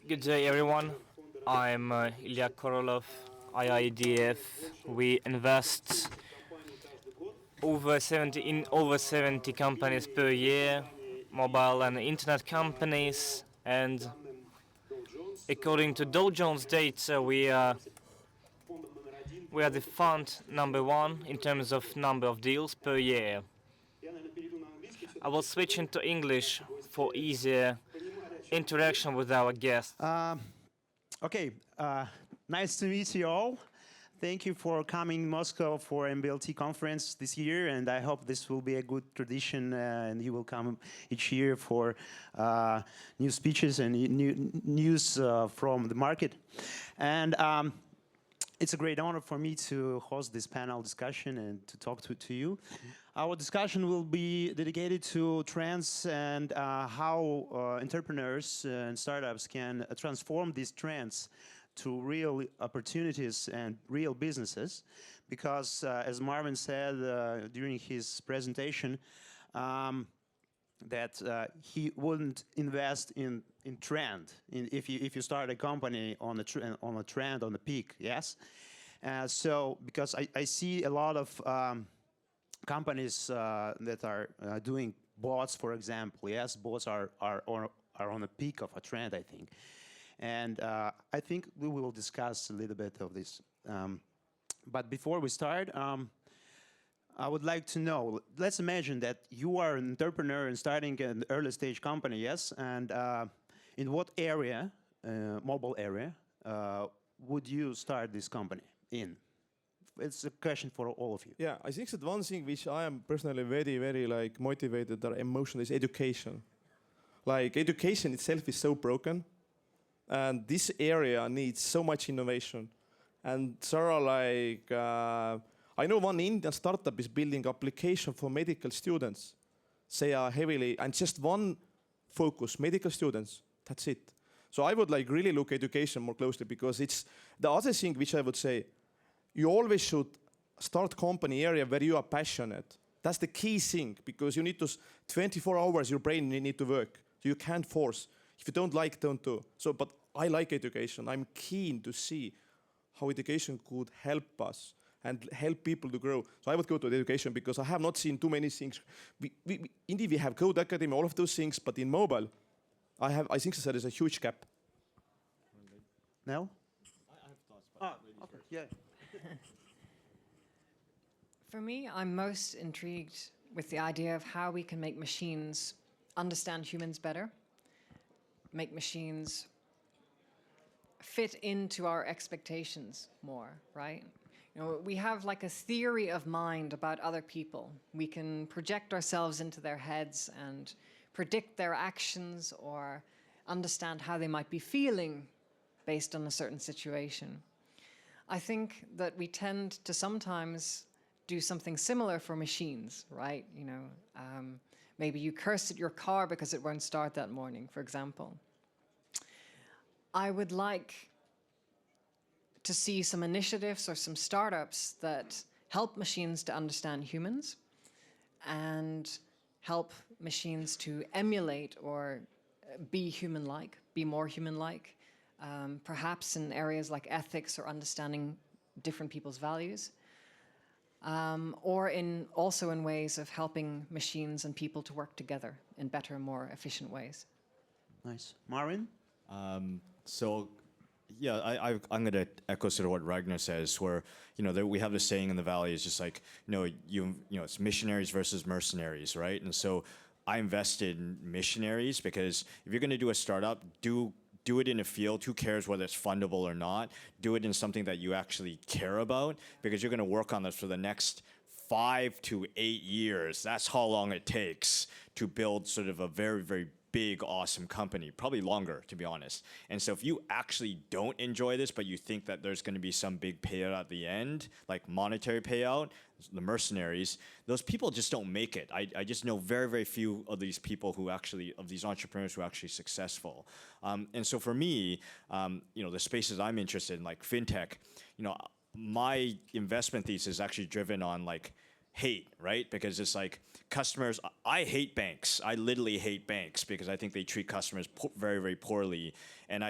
Good day, everyone. I'm Ilya Korolev, IIDF. We invest in over 70 companies per year, mobile and internet companies, and according to Dow Jones data, we are the fund number one in terms of number of deals per year. I will switch into English for easier interaction with our guests. Okay, nice to meet you all. Thank you for coming to Moscow for MBLT conference this year, and I hope this will be a good tradition, and you will come each year for new speeches and new news from the market. And it's a great honor for me to host this panel discussion and to talk to you. Our discussion will be dedicated to trends and how entrepreneurs and startups can transform these trends to real opportunities and real businesses. Because as Marvin said during his presentation, that he wouldn't invest in trend if you start a company on a trend on the peak. Yes, so because I see a lot of companies that are doing bots, for example. Yes, bots are on the peak of a trend, I think, and I think we will discuss a little bit of this. But before we start, I would like to know, let's imagine that you are an entrepreneur and starting an early stage company, yes? And in what area, mobile area, would you start this company in? It's a question for all of you. Yeah, I think that one thing which I am personally very like motivated or emotional is education. Like education itself is so broken, and this area needs so much innovation. And there are like, I know one Indian startup is building application for medical students. They are heavily, and just one focus, medical students, that's it. So I would like really look education more closely, because it's the other thing which I would say, you always should start company area where you are passionate. That's the key thing, because you need to, 24 hours your brain need to work. So you can't force. If you don't like, don't do. So, but I like education. I'm keen to see how education could help us and help people to grow. So I would go to education, because I have not seen too many things. Indeed, we have Code Academy, all of those things, but in mobile, I think there is a huge gap. Nell? I have thoughts, but okay. Yeah. For me, I'm most intrigued with the idea of how we can make machines understand humans better, make machines fit into our expectations more, right? You know, we have like a theory of mind about other people. We can project ourselves into their heads and predict their actions or understand how they might be feeling based on a certain situation. I think that we tend to sometimes do something similar for machines, right? You know, maybe you curse at your car because it won't start that morning, for example. I would like to see some initiatives or some startups that help machines to understand humans and help machines to emulate or be human-like, be more human-like. Perhaps in areas like ethics or understanding different people's values, or also in ways of helping machines and people to work together in better, more efficient ways. Nice. Marvin? So, yeah, I'm going to echo sort of what Ragnar says, where we have this saying in the Valley, it's just like it's missionaries versus mercenaries, right? And so I invested in missionaries, because if you're going to do a startup, do it in a field. Who cares whether it's fundable or not? Do it in something that you actually care about, because you're going to work on this for the next 5 to 8 years. That's how long it takes to build sort of a very, very big, awesome company, probably longer, to be honest. And so if you actually don't enjoy this, but you think that there's going to be some big payout at the end, like monetary payout, the mercenaries, those people just don't make it. I just know very, very few of these people of these entrepreneurs who are actually successful. And so for me, the spaces I'm interested in, like fintech, my investment thesis is actually driven on like, hate, right? Because it's like customers, I hate banks. I literally hate banks because I think they treat customers very, very poorly. And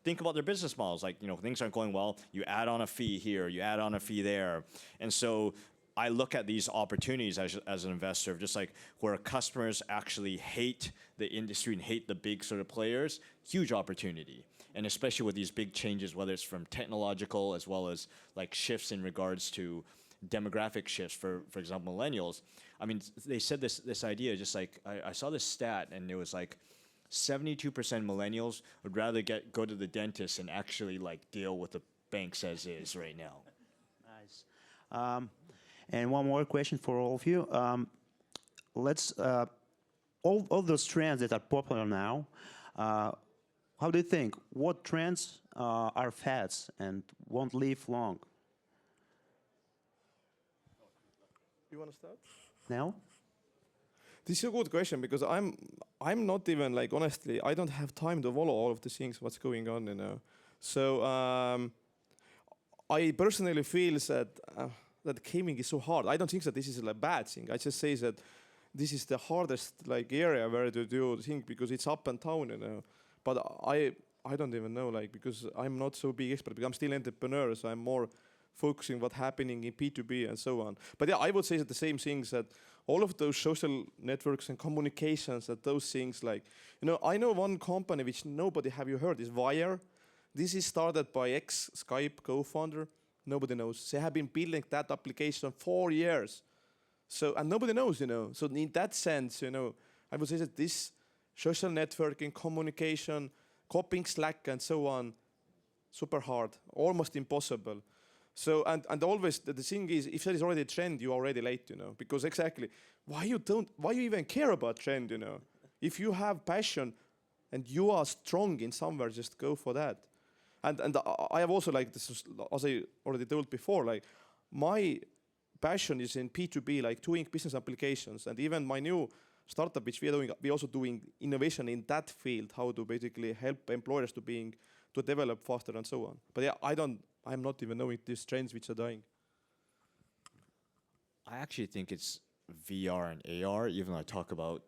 think about their business models. Like, things aren't going well. You add on a fee here, you add on a fee there. And so I look at these opportunities as an investor of just like where customers actually hate the industry and hate the big sort of players, huge opportunity. And especially with these big changes, whether it's from technological as well as like shifts in regards to demographic shifts, for example, millennials. I mean, they said this idea, just like, I saw this stat and it was like 72% millennials would rather go to the dentist and actually like deal with the banks as is right now. Nice. And one more question for all of you. Let's all those trends that are popular now. How do you think? What trends are fads and won't live long? You want to start? Now? This is a good question because I'm not even like, honestly, I don't have time to follow all of the things what's going on, So I personally feel that gaming is so hard. I don't think that this is a bad thing. I just say that this is the hardest like area where to do the thing because it's up and down, But I don't even know, like, because I'm not so big expert, because I'm still entrepreneur, so I'm more focusing what's happening in P2B and so on. But yeah, I would say that the same things, that all of those social networks and communications, that those things like, I know one company which nobody have you heard is Wire. This is started by ex-Skype co-founder. Nobody knows. They have been building that application 4 years. So, and nobody knows, So in that sense, I would say that this social networking, communication, copying Slack and so on, super hard, almost impossible. So, and always the thing is, if there is already a trend, you're already late, because exactly, why you even care about trend, If you have passion and you are strong in somewhere, just go for that. And I have also, like, this is, as I already told before, like, my passion is in P2B, like doing business applications, and even my new startup, which we're also doing innovation in that field, how to basically help employers to develop faster and so on. But yeah, I'm not even knowing these trends which are dying. I actually think it's VR and AR, even though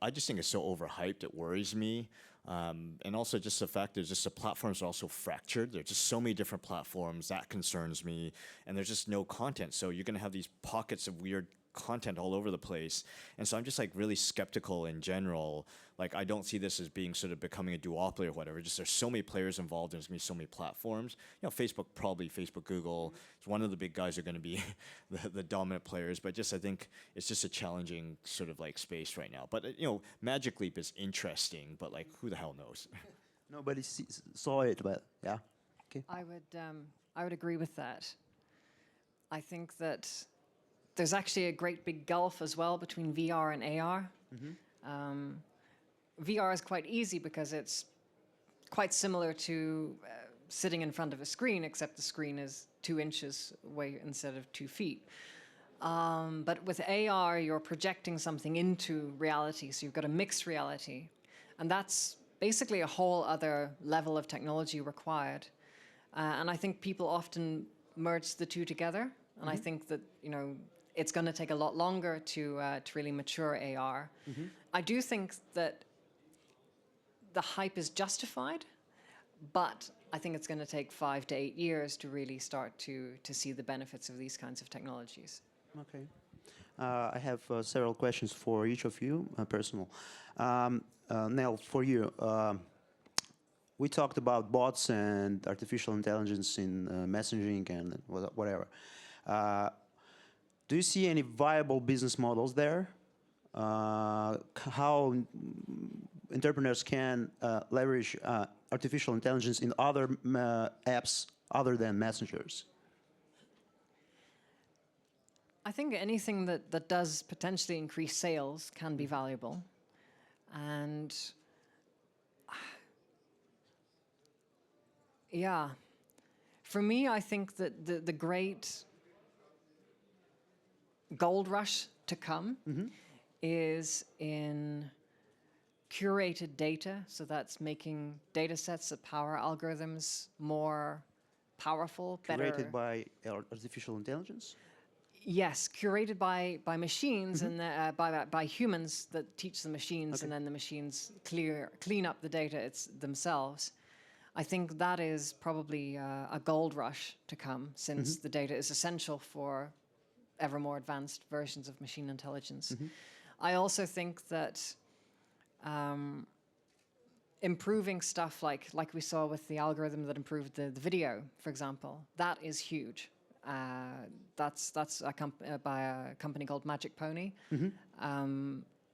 I just think it's so overhyped, it worries me. And also just the fact that the platforms are also fractured. There's just so many different platforms, that concerns me. And there's just no content. So you're gonna have these pockets of weird content all over the place. And so I'm just like really skeptical in general. Like, I don't see this as being sort of becoming a duopoly or whatever. Just there's so many players involved, there's gonna be so many platforms. Facebook, Google, one of the big guys are gonna be the dominant players, but I think it's just a challenging sort of like space right now. But Magic Leap is interesting, but like, who the hell knows? Nobody saw it, but yeah. Okay. I would agree with that. I think that there's actually a great big gulf as well between VR and AR. VR is quite easy because it's quite similar to sitting in front of a screen, except the screen is 2 inches away instead of 2 feet. But with AR, you're projecting something into reality, so you've got a mixed reality. And that's basically a whole other level of technology required. And I think people often merge the two together. And I think that, it's going to take a lot longer to really mature AR. I do think that the hype is justified, but I think it's going to take 5 to 8 years to really start to see the benefits of these kinds of technologies. Okay. I have several questions for each of you, personal. Nell, for you, we talked about bots and artificial intelligence in messaging and whatever. Do you see any viable business models there? How entrepreneurs can leverage artificial intelligence in other apps other than messengers? I think anything that does potentially increase sales can be valuable. And yeah, for me, I think that the great gold rush to come is in curated data. So that's making data sets that power algorithms more powerful, better. Curated by artificial intelligence? Yes, curated by machines and by humans that teach the machines, and then the machines clean up the data themselves. I think that is probably a gold rush to come, since the data is essential for ever more advanced versions of machine intelligence. I also think that improving stuff like we saw with the algorithm that improved the video, for example, that is huge. That's by a company called Magic Pony.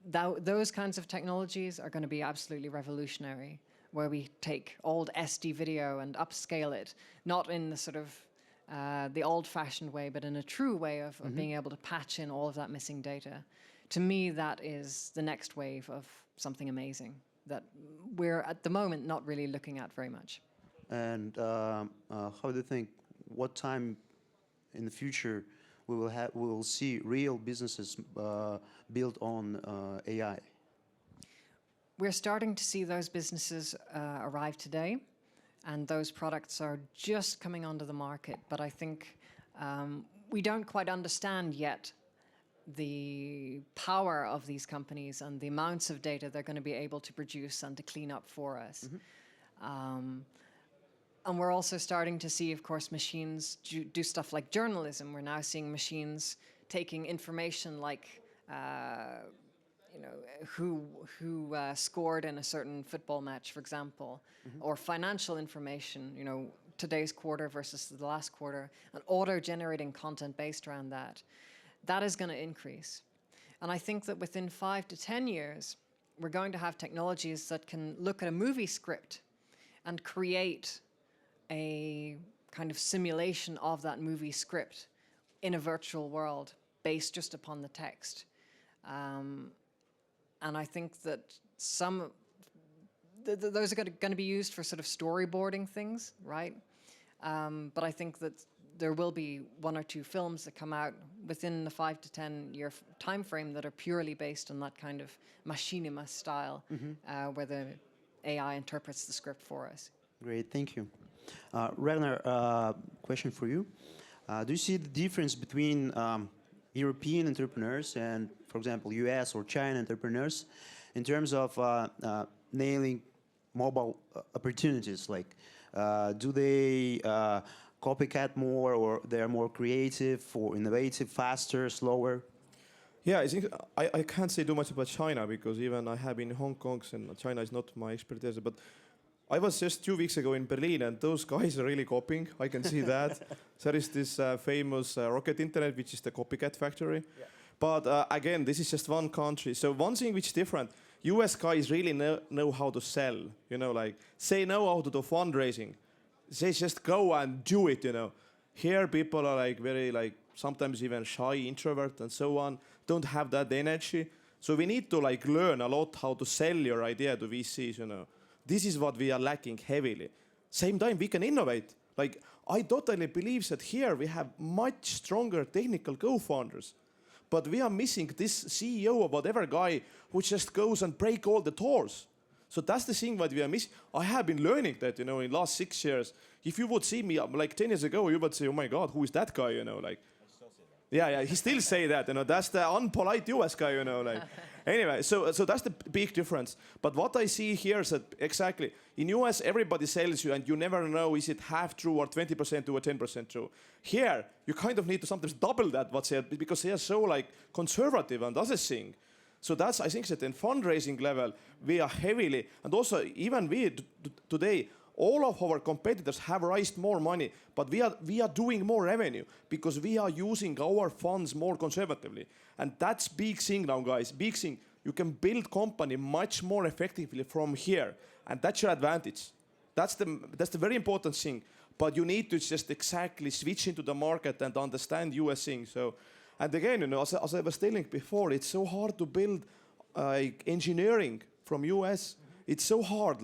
Those kinds of technologies are going to be absolutely revolutionary, where we take old SD video and upscale it, not in the sort of the old-fashioned way, but in a true way of being able to patch in all of that missing data. To me, that is the next wave of something amazing that we're at the moment not really looking at very much. And how do you think, what time in the future we will see real businesses built on AI? We're starting to see those businesses arrive today, and those products are just coming onto the market. But I think we don't quite understand yet the power of these companies and the amounts of data they're going to be able to produce and to clean up for us. And we're also starting to see, of course, machines do stuff like journalism. We're now seeing machines taking information like, who scored in a certain football match, for example, or financial information, today's quarter versus the last quarter, and auto-generating content based around that. That is going to increase. And I think that within 5 to 10 years, we're going to have technologies that can look at a movie script and create a kind of simulation of that movie script in a virtual world based just upon the text. And I think that those are going to be used for sort of storyboarding things, right? But I think that there will be 1 or 2 films that come out within the 5 to 10 year time frame that are purely based on that kind of machinima style, where the AI interprets the script for us. Great, thank you. Ragnar, question for you. Do you see the difference between European entrepreneurs and, for example, US or China entrepreneurs in terms of nailing mobile opportunities? Like, do they copycat more, or they're more creative or innovative, faster, slower? Yeah, I think I can't say too much about China, because even I have been in Hong Kong, and China is not my expertise. But I was just 2 weeks ago in Berlin, and those guys are really copying. I can see that. There is this famous Rocket Internet, which is the copycat factory. Yeah. But again, this is just one country. So one thing which is different, US guys really know how to sell. Like, they know how to do fundraising. They just go and do it. Here people are like very like sometimes even shy, introvert, and so on. Don't have that energy. So we need to like learn a lot how to sell your idea to VCs. This is what we are lacking heavily. Same time, we can innovate. Like, I totally believe that here we have much stronger technical co-founders, but we are missing this CEO or whatever guy who just goes and break all the doors. So that's the thing what we are missing. I have been learning that, in the last 6 years. If you would see me like 10 years ago, you would say, oh my God, who is that guy, like. Yeah, he still say that, that's the unpolite US guy, like. Anyway, so that's the big difference. But what I see here is that exactly, in US, everybody sells you and you never know is it half true or 20% true or 10% true. Here, you kind of need to sometimes double that, because they are so like conservative on the other thing. So that's, I think that in fundraising level, we are heavily, and also even we today, all of our competitors have raised more money, but we are doing more revenue because we are using our funds more conservatively. And that's big thing now, guys, big thing. You can build company much more effectively from here, and that's your advantage. That's the very important thing. But you need to just exactly switch into the market and understand US things. So, and again, as I was telling before, it's so hard to build engineering from US. It's so hard,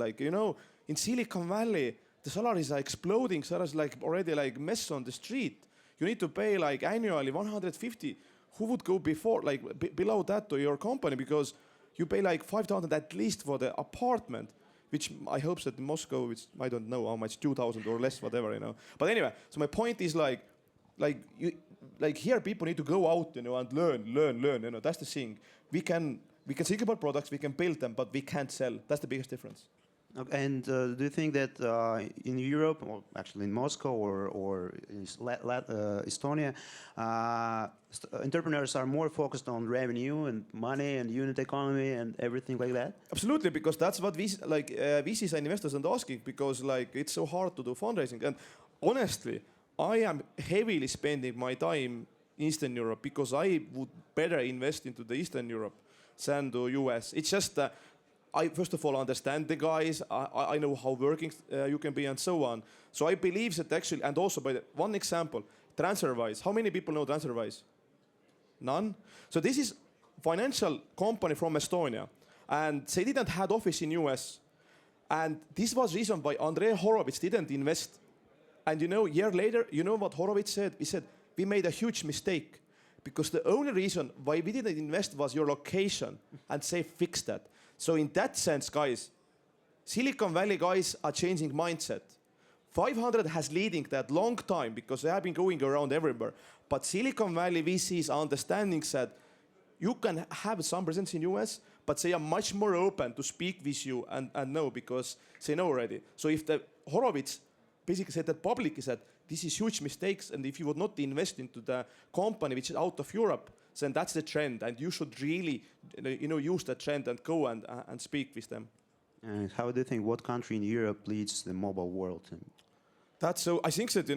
in Silicon Valley, the salaries are exploding. Salaries already mess on the street. You need to pay annually 150. Who would go below that to your company? Because you pay 5,000 at least for the apartment, which I hope that in Moscow, which I don't know how much, 2,000 or less, whatever, But anyway, so my point is like here people need to go out, and learn. That's the thing. We can think about products, we can build them, but we can't sell. That's the biggest difference. Okay. And do you think that in Europe, or actually in Moscow or in Estonia, entrepreneurs are more focused on revenue and money and unit economy and everything like that? Absolutely, because that's what VCs and investors are asking, because like it's so hard to do fundraising. And honestly, I am heavily spending my time in Eastern Europe because I would better invest into the Eastern Europe than the US. It's just I first of all understand the guys. I know how working you can be and so on. So I believe that actually, and also by one example, TransferWise. How many people know TransferWise? None. So this is financial company from Estonia, and they didn't have office in US. And this was reason why Andrei Horowitz didn't invest. And year later, you know what Horowitz said? He said, we made a huge mistake because the only reason why we didn't invest was your location, and they fixed that. So in that sense, guys, Silicon Valley guys are changing mindset. 500 has leading that long time because they have been going around everywhere. But Silicon Valley VCs are understanding that you can have some presence in US, but they are much more open to speak with you and know because they know already. So if the Horowitz basically said that publicly said, this is huge mistakes, and if you would not invest into the company which is out of Europe, then that's the trend, and you should really, use that trend and go and speak with them. And how do you think, what country in Europe leads the mobile world? That's so. I think that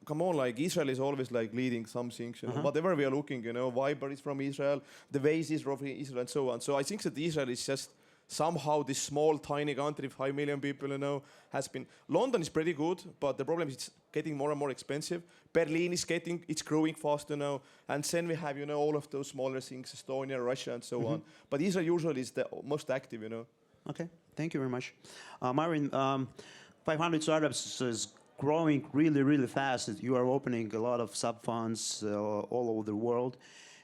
come on, like Israel is always like leading some things. Whatever we are looking, Viber is from Israel, the Waze is from Israel, and so on. So I think that Israel is just somehow this small, tiny country, 5 million people, has been. London is pretty good, but the problem is it's getting more and more expensive. Berlin is it's growing fast, and then we have, all of those smaller things, Estonia, Russia, and so on. But Israel usually is the most active, Okay, thank you very much. Marvin, 500 Startups is growing really, really fast. You are opening a lot of sub-funds all over the world.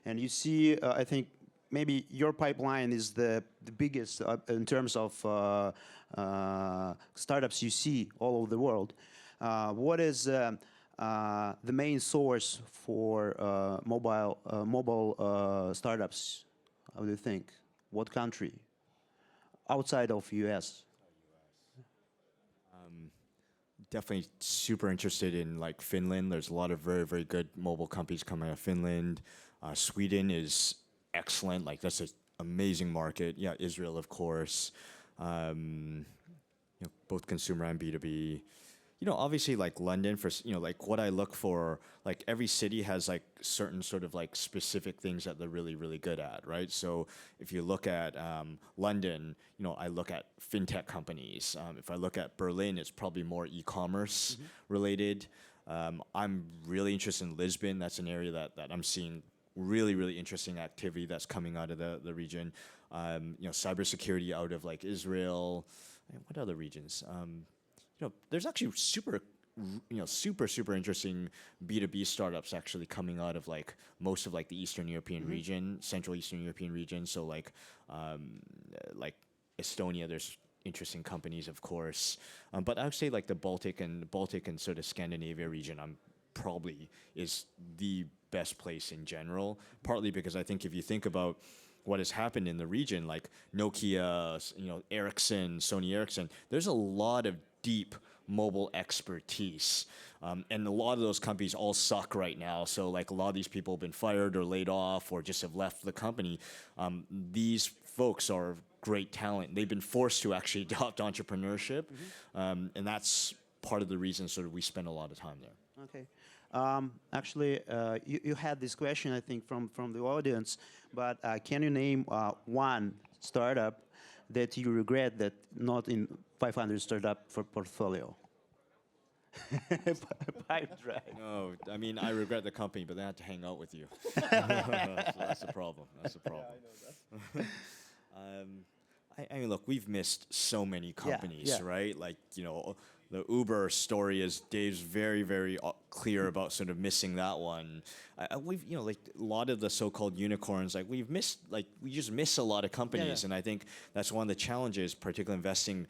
And you see, I think, maybe your pipeline is the biggest in terms of startups you see all over the world. What is the main source for mobile startups? How do you think? What country? Outside of US? Definitely super interested in like Finland. There's a lot of very, very good mobile companies coming out of Finland. Sweden is excellent. Like that's an amazing market. Yeah, Israel, of course. Both consumer and B2B. Obviously like London for, like what I look for, like every city has like certain sort of like specific things that they're really, really good at, right? So if you look at London, I look at fintech companies. If I look at Berlin, it's probably more e-commerce related. I'm really interested in Lisbon. That's an area that I'm seeing really, really interesting activity that's coming out of the region. Cybersecurity out of like Israel. What other regions? There's actually super interesting B2B startups actually coming out of like most of like the Eastern European region, Central Eastern European region. So like Estonia, there's interesting companies, of course. But I would say like the Baltic and sort of Scandinavia region, probably is the best place in general. Partly because I think if you think about what has happened in the region, like Nokia, Ericsson, Sony Ericsson, there's a lot of deep mobile expertise. And a lot of those companies all suck right now. So like a lot of these people have been fired or laid off or just have left the company. These folks are great talent. They've been forced to actually adopt entrepreneurship. And that's part of the reason sort of we spend a lot of time there. Okay. Actually, you had this question, I think, from the audience, but can you name one startup that you regret that not in 500 startup for portfolio? Pipe drive. No, I mean, I regret the company, but they had to hang out with you. So that's the problem. That's the problem. Yeah, I know that. I mean, look, we've missed so many companies, right? Like, the Uber story is Dave's very, very clear about sort of missing that one. We've, like a lot of the so-called unicorns, like we just miss a lot of companies. And I think that's one of the challenges, particularly investing,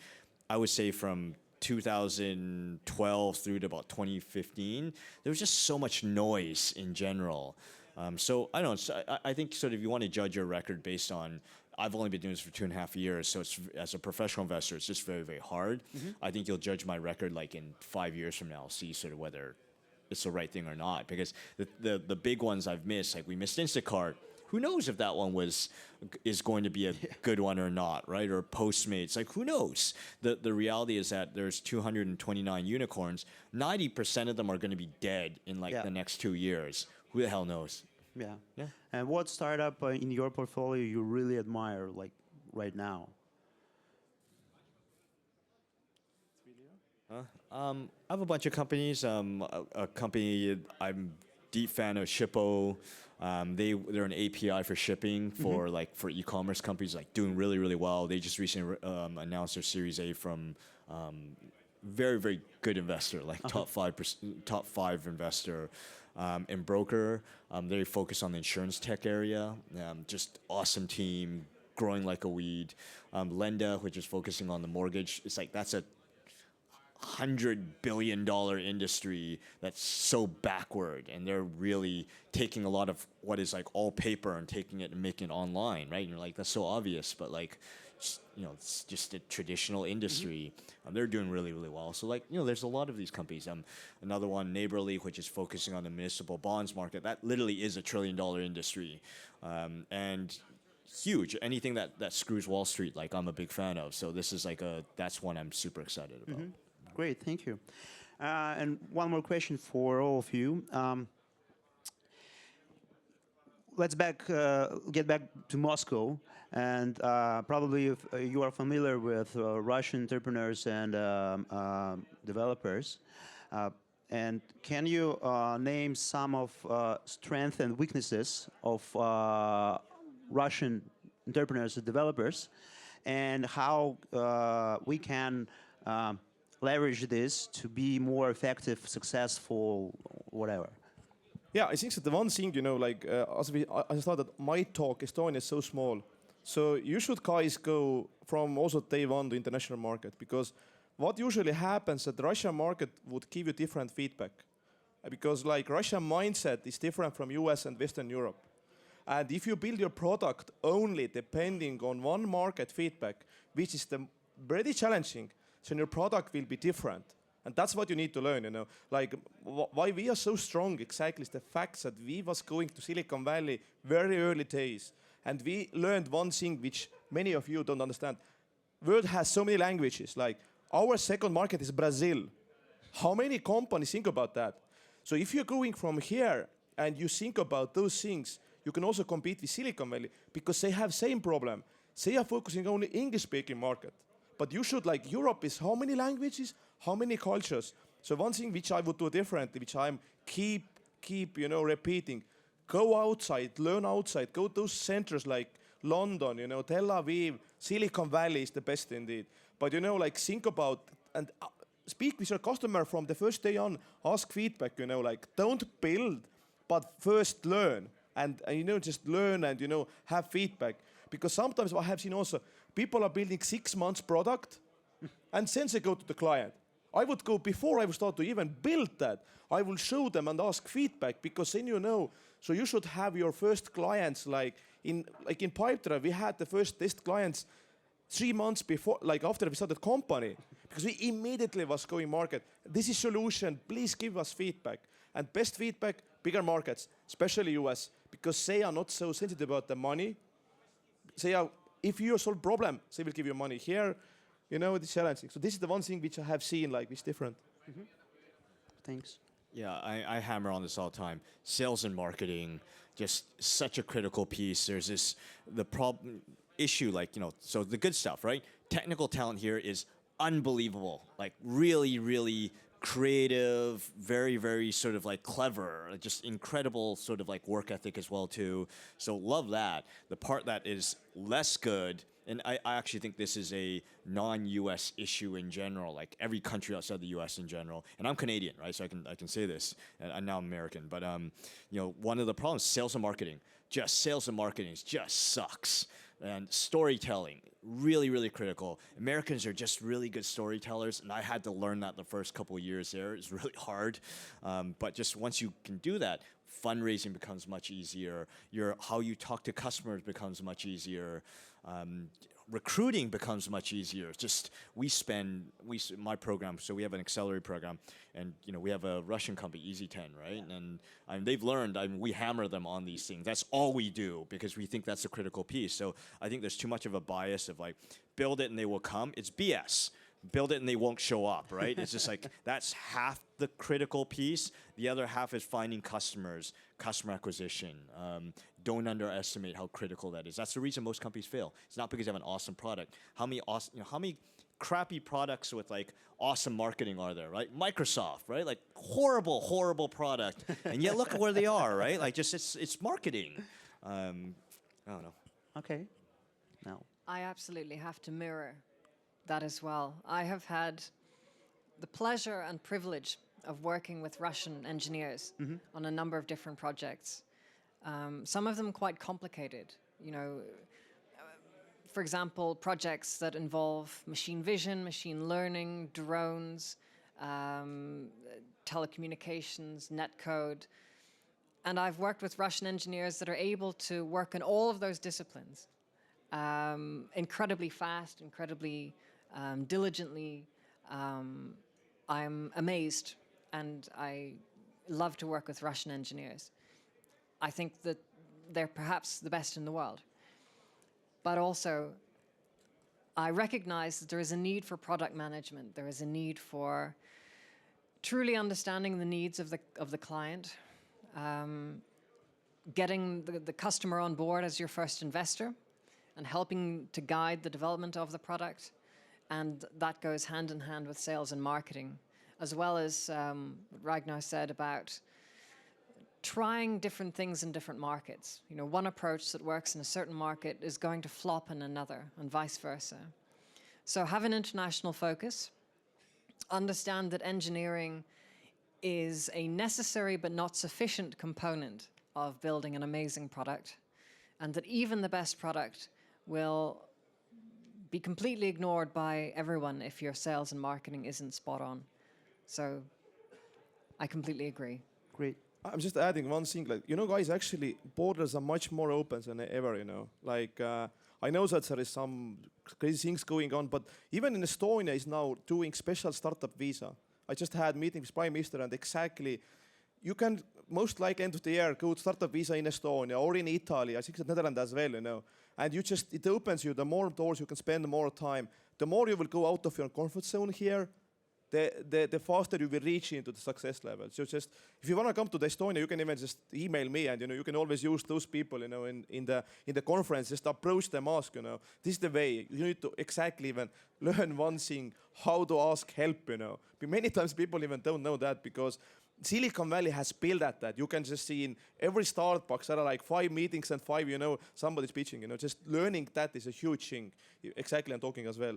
I would say from 2012 through to about 2015, there was just so much noise in general. So I don't know. So I think sort of you want to judge your record based on. I've only been doing this for 2.5 years, so it's as a professional investor, it's just very, very hard. I think you'll judge my record like in 5 years from now, see sort of whether it's the right thing or not. Because the big ones I've missed, like we missed Instacart. Who knows if that one is going to be a good one or not, right? Or Postmates, like who knows? The reality is that there's 229 unicorns. 90% of them are going to be dead in like the next 2 years. Who the hell knows? Yeah. Yeah. And what startup in your portfolio you really admire, like right now? I have a bunch of companies. A company I'm deep fan of, Shippo. They're an API for shipping for like for e-commerce companies, like doing really, really well. They just recently announced their Series A from very, very good investor, like top 5 investor. And broker, they focus on the insurance tech area. Just awesome team, growing like a weed. Lenda, which is focusing on the mortgage, it's like that's a $100 billion industry that's so backward, and they're really taking a lot of what is like all paper and taking it and making it online, right? And you're like, that's so obvious, but like, it's just a traditional industry. They're doing really, really well. So like, there's a lot of these companies. Another one, Neighborly, which is focusing on the municipal bonds market. That literally is a $1 trillion industry, and huge. Anything that screws Wall Street, like I'm a big fan of. So this is like that's one I'm super excited about. Great, thank you. And one more question for all of you. Let's get back to Moscow, and probably if you are familiar with Russian entrepreneurs and developers. And can you name some of strengths and weaknesses of Russian entrepreneurs and developers, and how we can leverage this to be more effective, successful, whatever? Yeah, I think that the one thing, like I thought that my talk, Estonia is so small. So you should guys go from also day one to international market, because what usually happens that the Russian market would give you different feedback. Because like Russian mindset is different from US and Western Europe. And if you build your product only depending on one market feedback, which is very challenging, so your product will be different. And that's what you need to learn, Like, why we are so strong exactly is the fact that we was going to Silicon Valley very early days. And we learned one thing which many of you don't understand. World has so many languages. Like, our second market is Brazil. How many companies think about that? So if you're going from here and you think about those things, you can also compete with Silicon Valley, because they have same problem. They are focusing only English-speaking market. But you should, like, Europe is how many languages, how many cultures. So one thing which I would do differently, which I'm keep repeating, go outside, learn outside, go to those centers like London, Tel Aviv, Silicon Valley is the best indeed. But like think about and speak with your customer from the first day on, ask feedback, like don't build, but first learn. And just learn and, have feedback. Because sometimes what I have seen also, people are building 6 months product and then they go to the client. I would go before I would start to even build that. I will show them and ask feedback, because then So you should have your first clients like in PipeDrive, we had the first test clients 3 months before, like after we started company, because we immediately was going market. This is solution, please give us feedback. And best feedback, bigger markets, especially US, because they are not so sensitive about the money. If you solve problem, they will give you money. Here, it's challenging. So this is the one thing which I have seen, like, which is different. Thanks. Yeah, I hammer on this all the time. Sales and marketing, just such a critical piece. There's the problem issue, like, so the good stuff, right? Technical talent here is unbelievable. Like, really, really creative, very, very sort of like clever, just incredible sort of like work ethic as well too. So love that. The part that is less good, and I actually think this is a non-US issue in general, like every country outside the US in general. And I'm Canadian, right? So I can say this, and now I'm American. But one of the problems, sales and marketing just sucks. And storytelling, really, really critical. Americans are just really good storytellers, and I had to learn that the first couple of years there. It's really hard. But just once you can do that, fundraising becomes much easier. How you talk to customers becomes much easier. Recruiting becomes much easier. Just my program, so we have an accelerator program, and we have a Russian company, Easy10, right? And they've learned, we hammer them on these things. That's all we do because we think that's a critical piece. So I think there's too much of a bias of like, build it and they will come. It's BS. Build it and they won't show up, right? It's just like, that's half the critical piece. The other half is finding customers, customer acquisition. Don't underestimate how critical that is. That's the reason most companies fail. It's not because they have an awesome product. How many crappy products with like awesome marketing are there, right? Microsoft, right? Like horrible product, and yet look at where they are, right? Like just it's marketing. I don't know. Okay. Now. I absolutely have to mirror that as well. I have had the pleasure and privilege of working with Russian engineers on a number of different projects. Some of them quite complicated, for example, projects that involve machine vision, machine learning, drones, telecommunications, netcode. And I've worked with Russian engineers that are able to work in all of those disciplines incredibly fast, incredibly diligently. I'm amazed, and I love to work with Russian engineers. I think that they're perhaps the best in the world. But also, I recognize that there is a need for product management. There is a need for truly understanding the needs of the client, getting the customer on board as your first investor, and helping to guide the development of the product. And that goes hand in hand with sales and marketing, as well as what Ragnar said about trying different things in different markets. One approach that works in a certain market is going to flop in another, and vice versa. So have an international focus. Understand that engineering is a necessary but not sufficient component of building an amazing product, and that even the best product will be completely ignored by everyone if your sales and marketing isn't spot on. So I completely agree. Great. I'm just adding one thing, like, guys, actually, borders are much more open than ever, Like, I know that there is some crazy things going on, but even in Estonia is now doing special startup visa. I just had meeting with Prime Minister, and exactly, you can most likely end of the year go to startup visa in Estonia or in Italy, I think the Netherlands as well, And it opens you, the more doors you can spend, the more time. The more you will go out of your comfort zone here, the faster you will reach into the success level. So just, if you want to come to the Estonia, you can even just email me, and you can always use those people, in the conference. Just approach them, ask, this is the way. You need to exactly even learn one thing, how to ask help, But many times people even don't know that, because Silicon Valley has built at that. You can just see in every Starbucks there are like 5 meetings and 5, somebody's pitching. Just learning that is a huge thing. Exactly, I'm talking as well.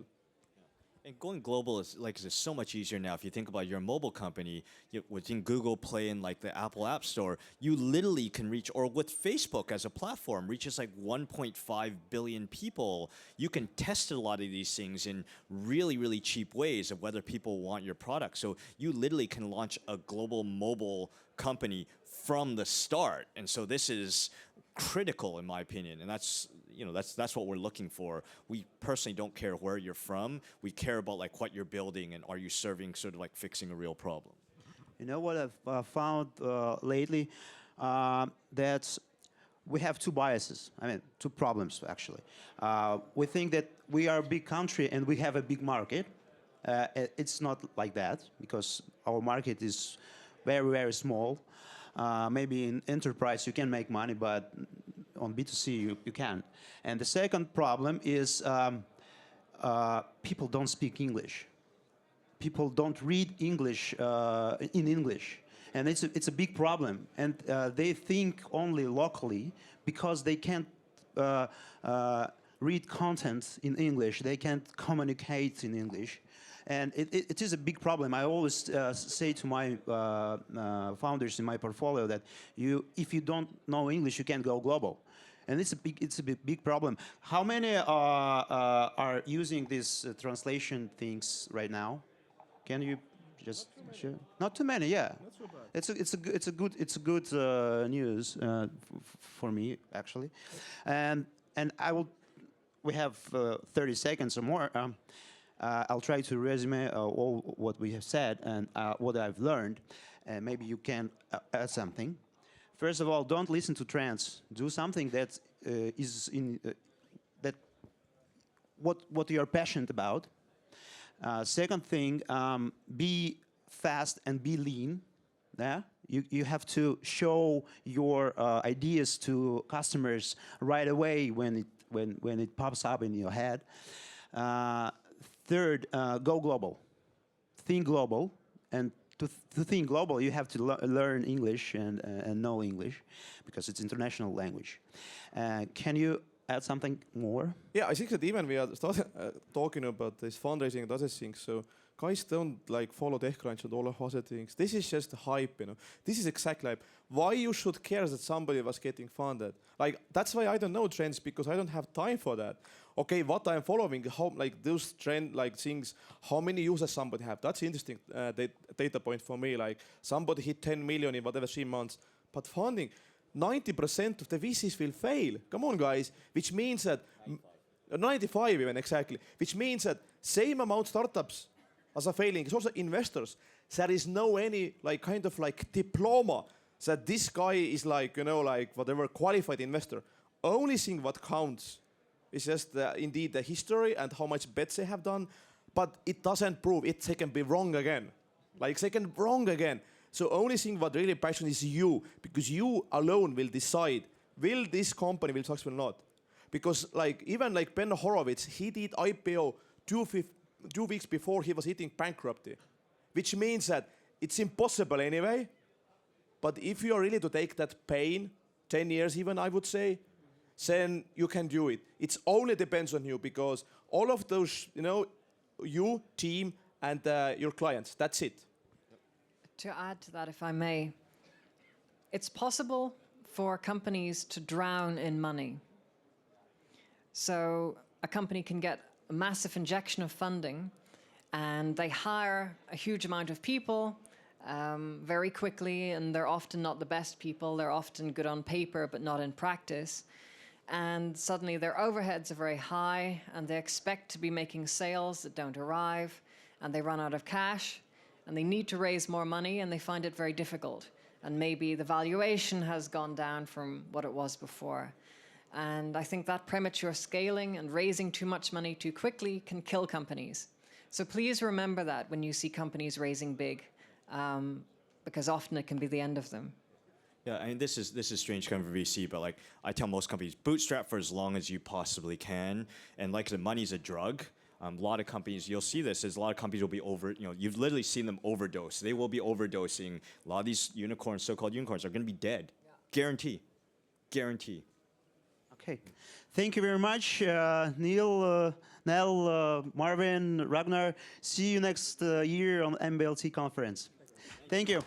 And going global is so much easier now. If you think about your mobile company, within Google Play and like the Apple App Store, you literally can reach, or with Facebook as a platform, reaches like 1.5 billion people. You can test a lot of these things in really, really cheap ways of whether people want your product. So you literally can launch a global mobile company from the start. And so this is critical, in my opinion, and that's what we're looking for. We personally don't care where you're from. We care about like what you're building, and are you serving, sort of like fixing a real problem. You know what I've found lately? That we have 2 biases. 2 problems, actually. We think that we are a big country and we have a big market. It's not like that, because our market is very, very small. Maybe in enterprise you can make money, but on B2C you can't. And the second problem is people don't speak English. People don't read English in English. And it's a big problem. And they think only locally, because they can't read content in English. They can't communicate in English. And it is a big problem. I always say to my founders in my portfolio that if you don't know English, you can't go global. And it's a big problem. How many are using these translation things right now? Can you just share? Not too many, yeah. Not so bad. It's a good news for me actually, and I will. We have 30 seconds or more. I'll try to resume all what we have said and what I've learned, and maybe you can add something. First of all, don't listen to trends. Do something that is in that what you are passionate about. Second thing, be fast and be lean. Yeah, you have to show your ideas to customers right away when it pops up in your head. Third, go global. Think global, and to think global, you have to learn English and know English, because it's international language. Can you add something more? Yeah, I think that even we are talking about this fundraising and other things, so guys don't like follow TechCrunch and all of other things. This is just hype, you know. This is exactly hype. Why you should care that somebody was getting funded? Like, that's why I don't know trends, because I don't have time for that. Okay, what I'm following, how like those trend like things, how many users somebody have. That's interesting data point for me. Like somebody hit 10 million in whatever 3 months, but funding, 90% of the VCs will fail. Come on, guys. Which means that 95 even exactly. Which means that same amount startups as are failing. It's also investors. There is no any like kind of like diploma that this guy is like, you know, like whatever qualified investor. Only thing what counts is just indeed the history and how much bets they have done, but it doesn't prove it. They can be wrong again. Like they can be wrong again. So only thing what really passion is you, because you alone will decide will this company will succeed or not. Because like even like Ben Horowitz, he did IPO 2 weeks before he was hitting bankruptcy, which means that it's impossible anyway. But if you are really to take that pain, 10 years even I would say, then you can do it. It only depends on you, because all of those, you know, you, team, and your clients, that's it. To add to that, if I may, it's possible for companies to drown in money. So a company can get a massive injection of funding, and they hire a huge amount of people very quickly, and they're often not the best people. They're often good on paper, but not in practice. And suddenly their overheads are very high, and they expect to be making sales that don't arrive, and they run out of cash, and they need to raise more money, and they find it very difficult. And maybe the valuation has gone down from what it was before. And I think that premature scaling and raising too much money too quickly can kill companies. So please remember that when you see companies raising big, because often it can be the end of them. Yeah, I mean, this is strange coming from VC, but like I tell most companies, bootstrap for as long as you possibly can. And like the money's a drug. A lot of companies, you'll see this, is a lot of companies will be you've literally seen them overdose. They will be overdosing. A lot of these unicorns, so-called unicorns, are going to be dead. Yeah. Guarantee. Guarantee. Okay. Thank you very much, Neil, Nell, Marvin, Ragnar. See you next year on MBLT conference. Thank you.